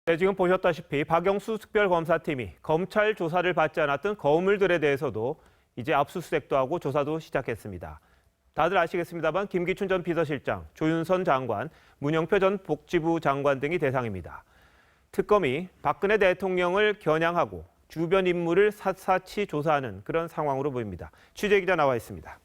네, 지금 보셨다시피 박영수 특별검사팀이 검찰 조사를 받지 않았던 거물들에 대해서도 이제 압수수색도 하고 조사도 시작했습니다. 다들 아시겠습니다만 김기춘 전 비서실장, 조윤선 장관, 문영표 전 복지부 장관 등이 대상입니다. 특검이 박근혜 대통령을 겨냥하고 주변 인물을 샅샅이 조사하는 그런 상황으로 보입니다. 취재기자 나와 있습니다.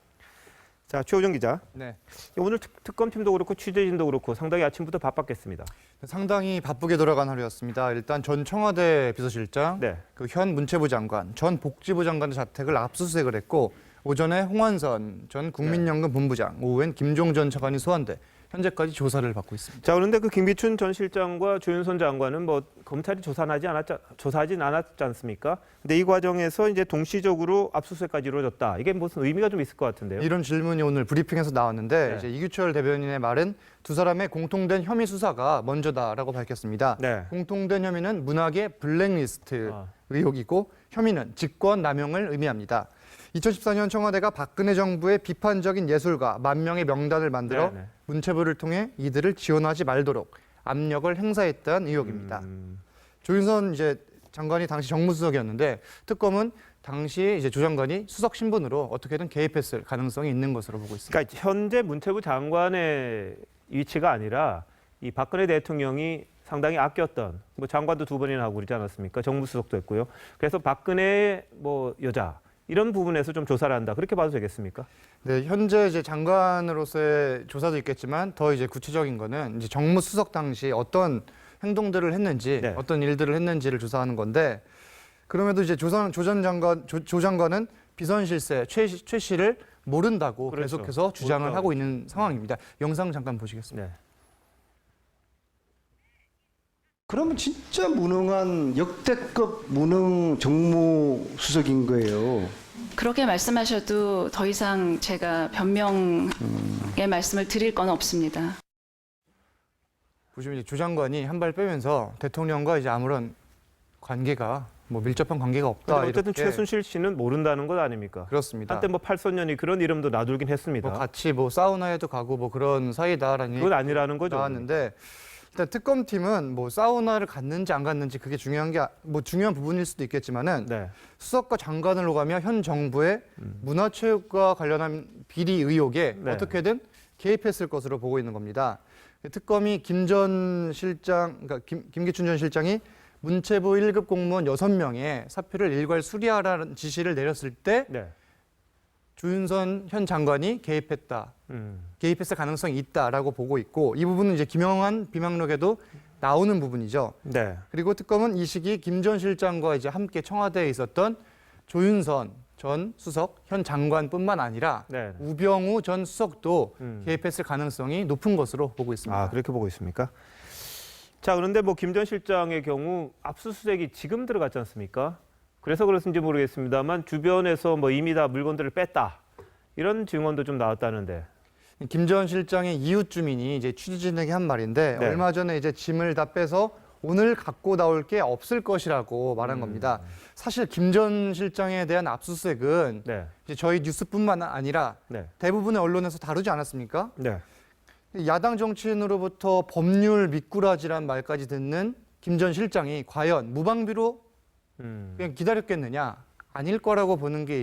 자, 최호정 기자. 네. 오늘 특검팀도 그렇고 취재진도 그렇고 상당히 아침부터 바빴겠습니다. 상당히 바쁘게 돌아간 하루였습니다. 일단 전 청와대 비서실장, 네. 현 문체부 장관, 전 복지부 장관의 자택을 압수수색을 했고 오전에 홍원선 전 국민연금 본부장, 오후엔 김종 전 차관이 소환돼 현재까지 조사를 받고 있습니다. 자, 그런데 그 김기춘 전 실장과 조윤선 장관은 뭐 검찰이 조사하진 않았지 않습니까? 근데 이 과정에서 이제 동시적으로 압수수색까지 이루어졌다. 이게 무슨 의미가 좀 있을 것 같은데요. 이런 질문이 오늘 브리핑에서 나왔는데 네. 이제 이규철 대변인의 말은 두 사람의 공통된 혐의 수사가 먼저다라고 밝혔습니다. 네. 공통된 혐의는 문학의 블랙리스트 의혹이고 혐의는 직권남용을 의미합니다. 2014년 청와대가 박근혜 정부의 비판적인 예술가 10,000명의 명단을 만들어 네네. 문체부를 통해 이들을 지원하지 말도록 압력을 행사했다는 의혹입니다. 조윤선 장관이 당시 정무수석이었는데 특검은 당시 조 장관이 수석 신분으로 어떻게든 개입했을 가능성이 있는 것으로 보고 있습니다. 그러니까 현재 문체부 장관의 위치가 아니라 이 박근혜 대통령이 상당히 아꼈던 뭐 장관도 2번이나 하고 그러지 않았습니까? 정무수석도 했고요. 그래서 박근혜의 뭐 여자 이런 부분에서 좀 조사를 한다. 그렇게 봐도 되겠습니까? 네, 현재 장관으로서의 조사도 있겠지만 더 구체적인 거는 정무수석 당시 어떤 행동들을 했는지, 네. 어떤 일들을 했는지를 조사하는 건데 그럼에도 조 장관은 비선 실세 최 씨를 모른다고 그렇죠. 계속해서 주장을 모른다고. 하고 있는 상황입니다. 영상 잠깐 보시겠습니다. 네. 그러면 진짜 무능한 역대급 무능 정무수석인 거예요. 그렇게 말씀하셔도 더 이상 제가 변명의 말씀을 드릴 건 없습니다. 보시면 조 장관이 한 발 빼면서 대통령과 아무런 관계가 밀접한 관계가 없다. 어쨌든 이렇게. 최순실 씨는 모른다는 것 아닙니까? 그렇습니다. 한때 뭐 팔선녀니 그런 이름도 놔둘긴 했습니다. 같이 사우나에도 가고 그런 사이다라는 그건 아니라는 거죠. 나왔는데 일단 특검팀은 사우나를 갔는지 안 갔는지 그게 중요한 게 중요한 부분일 수도 있겠지만은 네. 수석과 장관을 오가며 현 정부의 문화체육과 관련한 비리 의혹에 네. 어떻게든 개입했을 것으로 보고 있는 겁니다. 특검이 김기춘 전 실장이 문체부 1급 공무원 6명의 사표를 일괄 수리하라는 지시를 내렸을 때 네. 조윤선 현 장관이 개입했을 가능성이 있다라고 보고 있고 이 부분은 김영한 비망록에도 나오는 부분이죠. 네. 그리고 특검은 이 시기 김 전 실장과 함께 청와대에 있었던 조윤선 전 수석 현 장관뿐만 아니라 네. 우병우 전 수석도 개입했을 가능성이 높은 것으로 보고 있습니다. 아, 그렇게 보고 있습니까? 자, 그런데 김 전 실장의 경우 압수수색이 지금 들어갔지 않습니까? 그래서 그렇습니지 모르겠습니다만 주변에서 이미 다 물건들을 뺐다. 이런 증언도 좀 나왔다는데. 김 전 실장의 이웃 주민이 취재진에게 한 말인데 네. 얼마 전에 짐을 다 빼서 오늘 갖고 나올 게 없을 것이라고 말한 겁니다. 사실 김 전 실장에 대한 압수수색은 네. 저희 뉴스뿐만 아니라 네. 대부분의 언론에서 다루지 않았습니까? 네. 야당 정치인으로부터 법률 미꾸라지란 말까지 듣는 김 전 실장이 과연 무방비로 그냥 기다렸겠느냐? 아닐 거라고 보는 게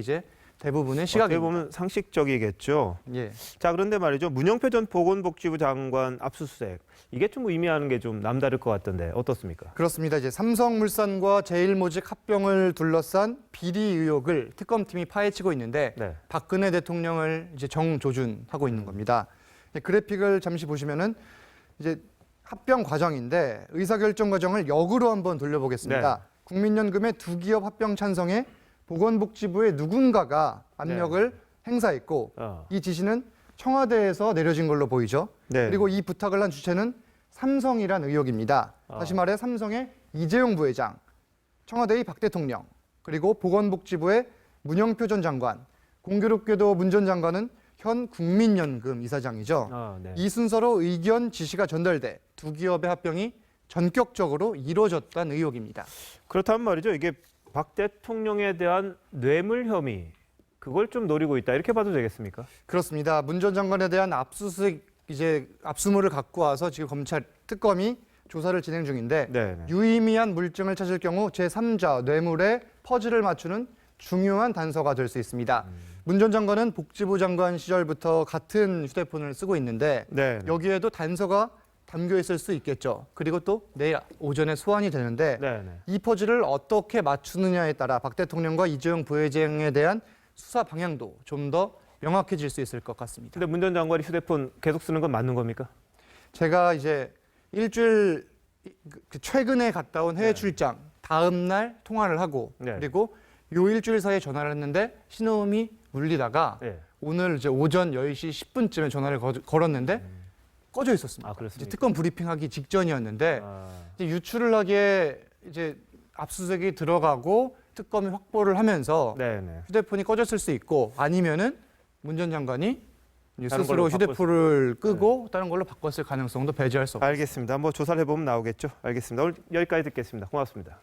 대부분의 어떻게 시각입니다. 보면 상식적이겠죠. 예. 자, 그런데 말이죠. 문영표 전 보건복지부 장관 압수수색. 이게 좀 의미하는 게 좀 남다를 것 같던데 어떻습니까? 그렇습니다. 삼성물산과 제일모직 합병을 둘러싼 비리 의혹을 특검팀이 파헤치고 있는데 네. 박근혜 대통령을 정조준하고 있는 겁니다. 그래픽을 잠시 보시면은 합병 과정인데 의사결정 과정을 역으로 한번 돌려보겠습니다. 네. 국민연금의 2기업 합병 찬성에 보건복지부의 누군가가 압력을 행사했고 이 지시는 청와대에서 내려진 걸로 보이죠. 네. 그리고 이 부탁을 한 주체는 삼성이란 의혹입니다. 다시 말해 삼성의 이재용 부회장, 청와대의 박 대통령, 그리고 보건복지부의 문영표 전 장관, 공교롭게도 문 전 장관은 현 국민연금 이사장이죠. 네. 이 순서로 의견 지시가 전달돼 2기업의 합병이 전격적으로 이루어졌다는 의혹입니다. 그렇다면 말이죠. 이게 박 대통령에 대한 뇌물 혐의 그걸 좀 노리고 있다. 이렇게 봐도 되겠습니까? 그렇습니다. 문 전 장관에 대한 압수수색 압수물을 갖고 와서 지금 검찰 특검이 조사를 진행 중인데 네. 유의미한 물증을 찾을 경우 제3자 뇌물의 퍼즐을 맞추는 중요한 단서가 될 수 있습니다. 문 전 장관은 복지부 장관 시절부터 같은 휴대폰을 쓰고 있는데 네. 여기에도 단서가 담겨 있을 수 있겠죠. 그리고 또 내일 오전에 소환이 되는데 네. 이 퍼즐을 어떻게 맞추느냐에 따라 박 대통령과 이재용 부회장에 대한 수사 방향도 좀 더 명확해질 수 있을 것 같습니다. 근데 문 전 장관이 휴대폰 계속 쓰는 건 맞는 겁니까? 제가 이제 일주일 최근에 갔다 온 해외 출장 다음 날 통화를 하고 네. 그리고 요 일주일 사이에 전화를 했는데 신호음이 울리다가 네. 오늘 이제 오전 10시 10분쯤에 전화를 걸었는데 꺼져 있었습니다. 아, 그렇습니까? 이제 특검 브리핑하기 직전이었는데 아, 이제 유출을 하기에 이제 압수수색이 들어가고 특검이 확보를 하면서 네. 휴대폰이 꺼졌을 수 있고 아니면은 문 전 장관이 이제 다른 스스로 걸로 휴대폰을 끄고 다른 걸로 바꿨을 가능성도 배제할 수 없습니다. 알겠습니다. 뭐 조사를 해보면 나오겠죠. 알겠습니다. 오늘 여기까지 듣겠습니다. 고맙습니다.